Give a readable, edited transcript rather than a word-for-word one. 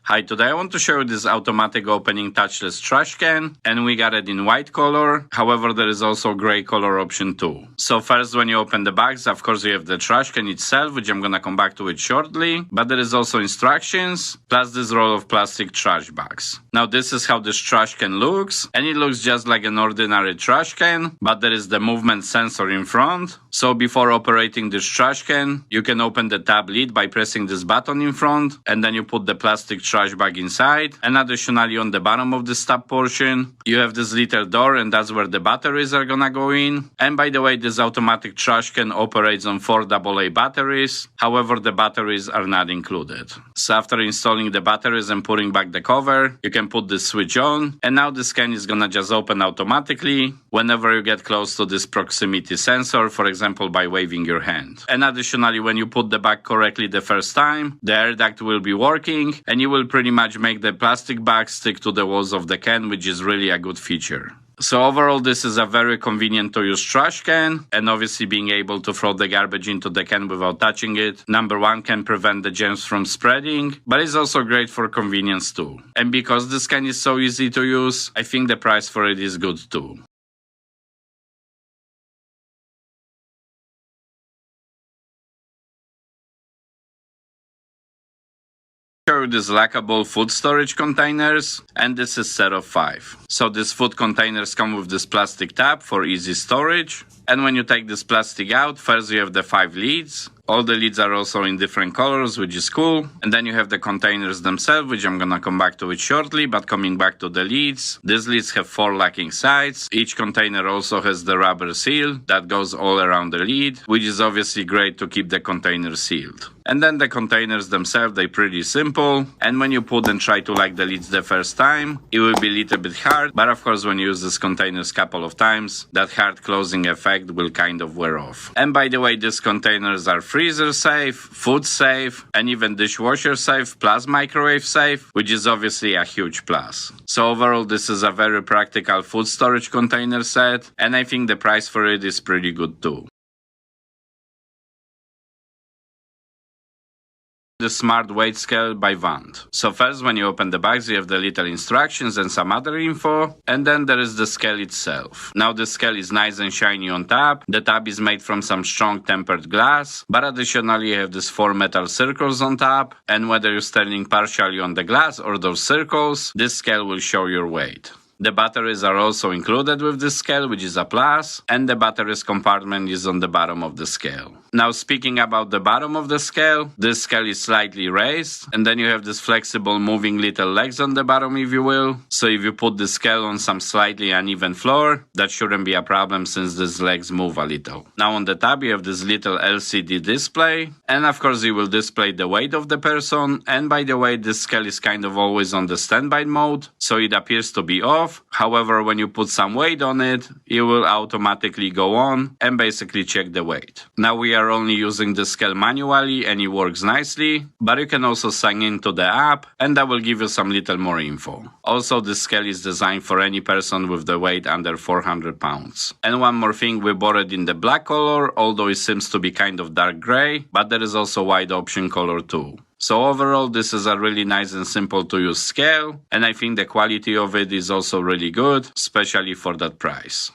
Hi, today I want to show you this automatic opening touchless trash can, and we got it in white color. However, there is also gray color option too. So first, when you open the box, of course you have the trash can itself, which I'm gonna come back to it shortly, but there is also instructions, plus this roll of plastic trash bags. Now this is how this trash can looks, and it looks just like an ordinary trash can, but there is the movement sensor in front. So before operating this trash can, you can open the tab lid by pressing this button in front, and then you put the plastic trash bag inside. And additionally, on the bottom of this top portion, you have this little door, and that's where the batteries are gonna go in. And by the way, this automatic trash can operates on 4 AA batteries. However, the batteries are not included. So after installing the batteries and putting back the cover, you can put this switch on, and now this can is gonna just open automatically whenever you get close to this proximity sensor, for example by waving your hand. And additionally, when you put the bag correctly the first time, the air duct will be working, and you will pretty much make the plastic bag stick to the walls of the can, which is really a good feature. So overall, this is a very convenient to use trash can, and obviously being able to throw the garbage into the can without touching it, number one, can prevent the germs from spreading, but it's also great for convenience too. And because this can is so easy to use, I think the price for it is good too. Show these lockable food storage containers, and this is set of 5. So these food containers come with this plastic tab for easy storage, and when you take this plastic out, first you have the 5 lids. All the lids are also in different colors, which is cool. And then you have the containers themselves, which I'm gonna come back to it shortly, but coming back to the lids, these lids have 4 locking sides. Each container also has the rubber seal that goes all around the lid, which is obviously great to keep the container sealed. And then the containers themselves, they're pretty simple. And when you put and try to lock the lids the first time, it will be a little bit hard. But of course, when you use these containers a couple of times, that hard closing effect will kind of wear off. And by the way, these containers are freezer safe, food safe, and even dishwasher safe, plus microwave safe, which is obviously a huge plus. So overall, this is a very practical food storage container set, and I think the price for it is pretty good too. The Smart Weight Scale by Vant. So first, when you open the box, you have the little instructions and some other info, and then there is the scale itself. Now the scale is nice and shiny on top. The top is made from some strong tempered glass, but additionally you have these 4 metal circles on top, and whether you're standing partially on the glass or those circles, this scale will show your weight. The batteries are also included with this scale, which is a plus, and the batteries compartment is on the bottom of the scale. Now speaking about the bottom of the scale, this scale is slightly raised, and then you have this flexible moving little legs on the bottom, if you will. So if you put the scale on some slightly uneven floor, that shouldn't be a problem since these legs move a little. Now on the top you have this little LCD display, and of course it will display the weight of the person. And by the way, this scale is kind of always on the standby mode, so it appears to be off. However, when you put some weight on it, it will automatically go on and basically check the weight. Now we are only using the scale manually, and it works nicely, but you can also sign into the app, and that will give you some little more info. Also, the scale is designed for any person with the weight under 400 pounds. And one more thing, we bought it in the black color, although it seems to be kind of dark gray, but there is also white option color too. So overall, this is a really nice and simple to use scale, and I think the quality of it is also really good, especially for that price.